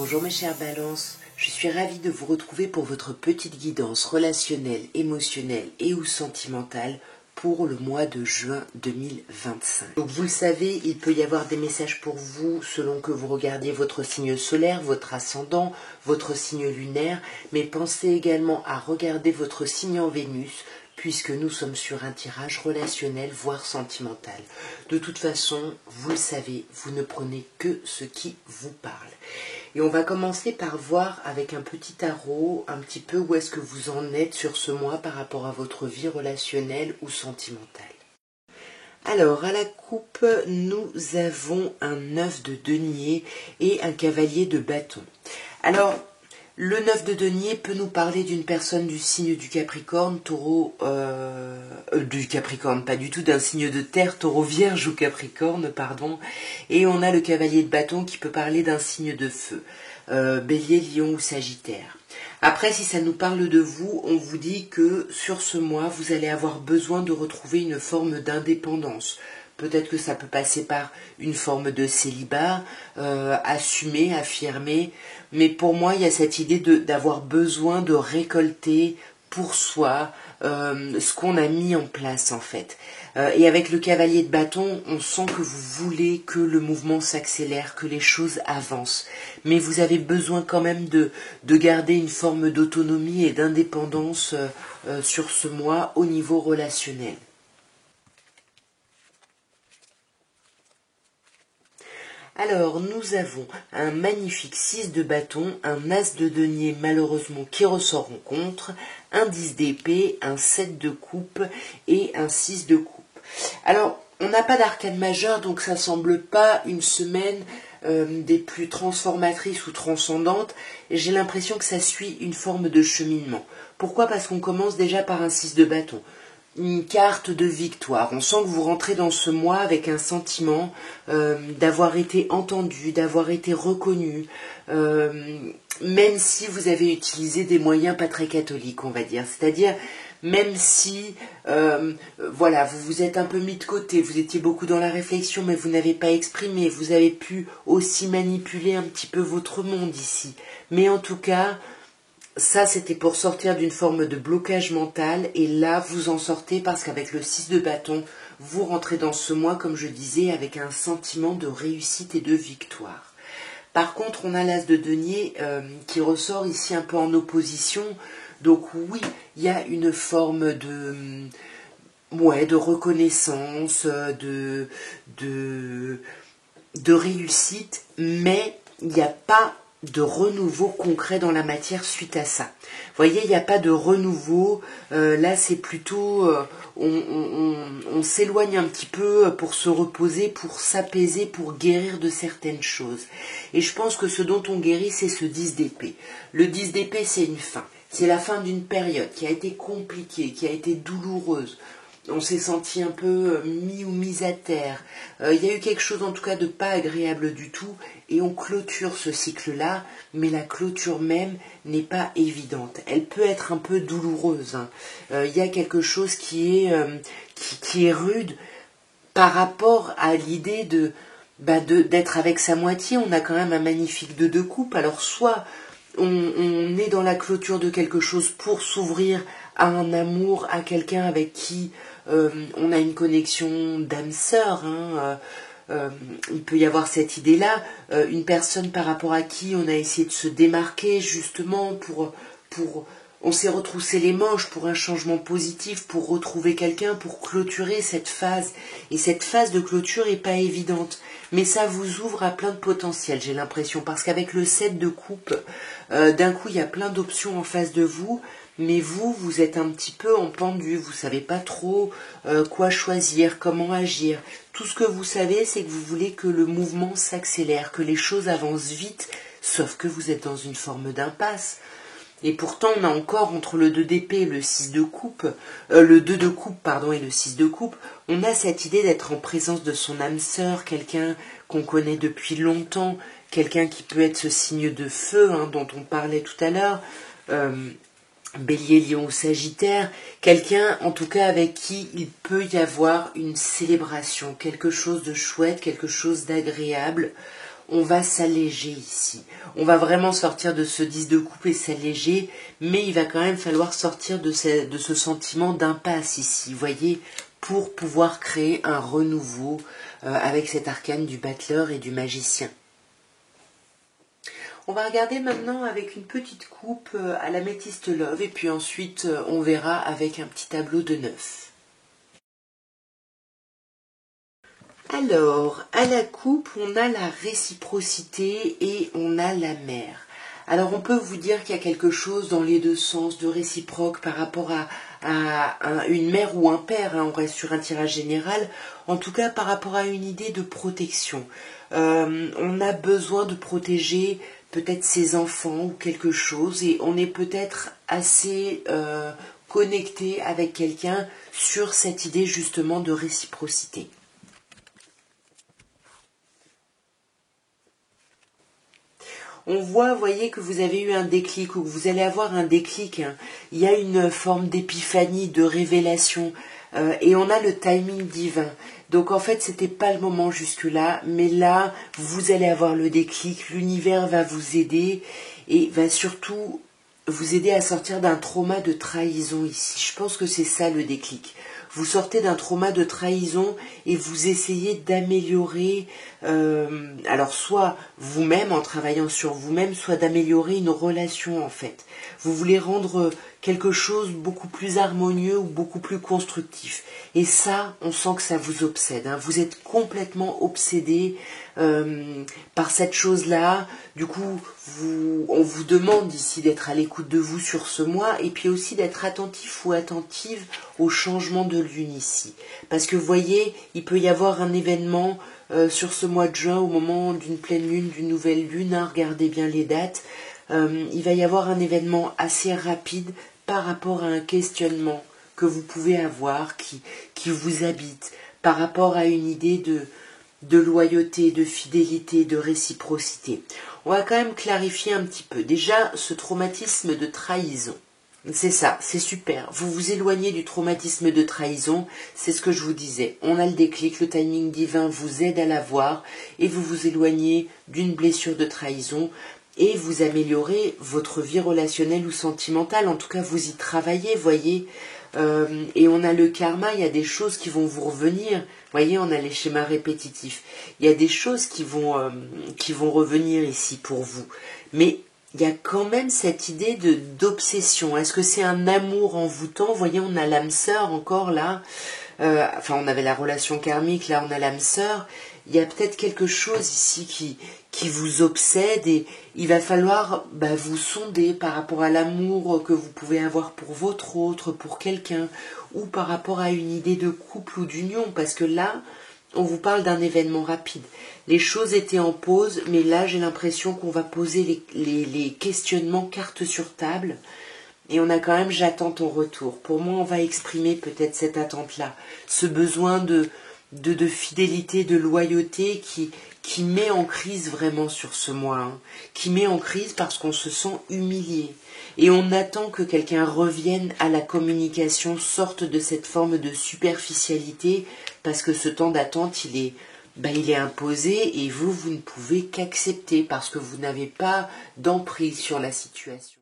Bonjour mes chers balances, je suis ravie de vous retrouver pour votre petite guidance relationnelle, émotionnelle et ou sentimentale pour le mois de juin 2025. Donc vous le savez, il peut y avoir des messages pour vous selon que vous regardiez votre signe solaire, votre ascendant, votre signe lunaire, mais pensez également à regarder votre signe en Vénus, puisque nous sommes sur un tirage relationnel, voire sentimental. De toute façon, vous le savez, vous ne prenez que ce qui vous parle. Et on va commencer par voir avec un petit tarot, un petit peu où est-ce que vous en êtes sur ce mois par rapport à votre vie relationnelle ou sentimentale. Alors, à la coupe, nous avons un 9 de denier et un cavalier de bâton. Alors, le 9 de denier peut nous parler d'une personne du signe du Capricorne, taureau, du Capricorne, pas du tout, d'un signe de terre, taureau, vierge ou Capricorne, pardon. Et on a le cavalier de bâton qui peut parler d'un signe de feu, bélier, lion ou sagittaire. Après, si ça nous parle de vous, on vous dit que sur ce mois, vous allez avoir besoin de retrouver une forme d'indépendance. Peut-être que ça peut passer par une forme de célibat, assumé, affirmé. Mais pour moi, il y a cette idée d'avoir besoin de récolter pour soi ce qu'on a mis en place en fait. Et avec le cavalier de bâton, on sent que vous voulez que le mouvement s'accélère, que les choses avancent. Mais vous avez besoin quand même de garder une forme d'autonomie et d'indépendance sur ce mois au niveau relationnel. Alors, nous avons un magnifique 6 de bâton, un as de denier malheureusement qui ressort en contre, un 10 d'épée, un 7 de coupe et un 6 de coupe. Alors, on n'a pas d'arcane majeur, donc ça semble pas une semaine des plus transformatrices ou transcendantes. J'ai l'impression que ça suit une forme de cheminement. Pourquoi ? Parce qu'on commence déjà par un 6 de bâton. Une carte de victoire. On sent que vous rentrez dans ce mois avec un sentiment d'avoir été entendu, d'avoir été reconnu, même si vous avez utilisé des moyens pas très catholiques, on va dire. C'est-à-dire, même si, voilà, vous vous êtes un peu mis de côté, vous étiez beaucoup dans la réflexion, mais vous n'avez pas exprimé, vous avez pu aussi manipuler un petit peu votre monde ici. Mais en tout cas, ça, c'était pour sortir d'une forme de blocage mental, et là, vous en sortez parce qu'avec le 6 de bâton, vous rentrez dans ce mois, comme je disais, avec un sentiment de réussite et de victoire. Par contre, on a l'as de denier qui ressort ici un peu en opposition. Donc oui, il y a une forme de reconnaissance, de réussite, mais il n'y a pas de renouveau concret dans la matière suite à ça. Vous voyez, il n'y a pas de renouveau. Là, c'est plutôt... on s'éloigne un petit peu pour se reposer, pour s'apaiser, pour guérir de certaines choses. Et je pense que ce dont on guérit, c'est ce 10 d'épée. Le 10 d'épée, c'est une fin. C'est la fin d'une période qui a été compliquée, qui a été douloureuse. On s'est senti un peu mis ou mise à terre. Il y a eu quelque chose en tout cas de pas agréable du tout, et on clôture ce cycle-là, mais la clôture même n'est pas évidente. Elle peut être un peu douloureuse. Il y a quelque chose qui est rude par rapport à l'idée d'être avec sa moitié. On a quand même un magnifique 2 de coupe. Alors soit on est dans la clôture de quelque chose pour s'ouvrir à un amour, à quelqu'un avec qui on a une connexion d'âme sœur. Il peut y avoir cette idée-là, une personne par rapport à qui on a essayé de se démarquer justement pour on s'est retroussé les manches pour un changement positif, pour retrouver quelqu'un, pour clôturer cette phase. Et cette phase de clôture n'est pas évidente. Mais ça vous ouvre à plein de potentiel, j'ai l'impression. Parce qu'avec le 7 de coupe, d'un coup, il y a plein d'options en face de vous. Mais vous êtes un petit peu en pendu. Vous ne savez pas trop quoi choisir, comment agir. Tout ce que vous savez, c'est que vous voulez que le mouvement s'accélère, que les choses avancent vite. Sauf que vous êtes dans une forme d'impasse. Et pourtant, on a encore entre le 2 d'épée et le 6 de coupe, le 2 de coupe, pardon, et le 6 de coupe, on a cette idée d'être en présence de son âme sœur, quelqu'un qu'on connaît depuis longtemps, quelqu'un qui peut être ce signe de feu dont on parlait tout à l'heure, bélier, lion ou sagittaire, quelqu'un en tout cas avec qui il peut y avoir une célébration, quelque chose de chouette, quelque chose d'agréable. on va s'alléger ici. On va vraiment sortir de ce 10 de coupe et s'alléger, mais il va quand même falloir sortir de ce sentiment d'impasse ici, vous voyez, pour pouvoir créer un renouveau avec cet arcane du battleur et du magicien. On va regarder maintenant avec une petite coupe à l'améthyste love et puis ensuite on verra avec un petit tableau de 9. Alors, à la coupe, on a la réciprocité et on a la mer. Alors, on peut vous dire qu'il y a quelque chose dans les deux sens de réciproque par rapport à une mère ou un père, hein, on reste sur un tirage général, en tout cas par rapport à une idée de protection. On a besoin de protéger peut-être ses enfants ou quelque chose et on est peut-être assez connecté avec quelqu'un sur cette idée justement de réciprocité. On voit, voyez, que vous avez eu un déclic ou que vous allez avoir un déclic. Hein. Il y a une forme d'épiphanie, de révélation et on a le timing divin. Donc en fait, c'était pas le moment jusque-là, mais là, vous allez avoir le déclic, l'univers va vous aider et va surtout vous aider à sortir d'un trauma de trahison ici. Je pense que c'est ça le déclic. Vous sortez d'un trauma de trahison et vous essayez d'améliorer, alors soit vous-même en travaillant sur vous-même, soit d'améliorer une relation en fait. Vous voulez rendre quelque chose beaucoup plus harmonieux ou beaucoup plus constructif. Et ça, on sent que ça vous obsède. Hein. Vous êtes complètement obsédé par cette chose-là. Du coup, on vous demande ici d'être à l'écoute de vous sur ce mois et puis aussi d'être attentif ou attentive au changement de lune ici. Parce que vous voyez, il peut y avoir un événement sur ce mois de juin au moment d'une pleine lune, d'une nouvelle lune. Hein, regardez bien les dates. Il va y avoir un événement assez rapide par rapport à un questionnement que vous pouvez avoir, qui vous habite, par rapport à une idée de loyauté, de fidélité, de réciprocité. On va quand même clarifier un petit peu. Déjà, ce traumatisme de trahison. C'est ça, c'est super. Vous vous éloignez du traumatisme de trahison, c'est ce que je vous disais. On a le déclic, le timing divin vous aide à l'avoir et vous vous éloignez d'une blessure de trahison et vous améliorez votre vie relationnelle ou sentimentale. En tout cas, vous y travaillez, voyez. Et on a le karma, il y a des choses qui vont vous revenir. Voyez, on a les schémas répétitifs. Il y a des choses qui vont revenir ici pour vous. Mais il y a quand même cette idée d'obsession. Est-ce que c'est un amour envoûtant? Vous voyez, on a l'âme sœur encore là. Enfin, on avait la relation karmique, là on a l'âme sœur. Il y a peut-être quelque chose ici qui vous obsède et il va falloir vous sonder par rapport à l'amour que vous pouvez avoir pour votre autre, pour quelqu'un, ou par rapport à une idée de couple ou d'union, parce que là, on vous parle d'un événement rapide. Les choses étaient en pause, mais là j'ai l'impression qu'on va poser les questionnements carte sur table. Et on a quand même j'attends ton retour. Pour moi, on va exprimer peut-être cette attente-là, ce besoin de fidélité, de loyauté qui met en crise vraiment sur ce mois, hein, qui met en crise parce qu'on se sent humilié. Et on attend que quelqu'un revienne à la communication, sorte de cette forme de superficialité, parce que ce temps d'attente, il est imposé et vous ne pouvez qu'accepter parce que vous n'avez pas d'emprise sur la situation.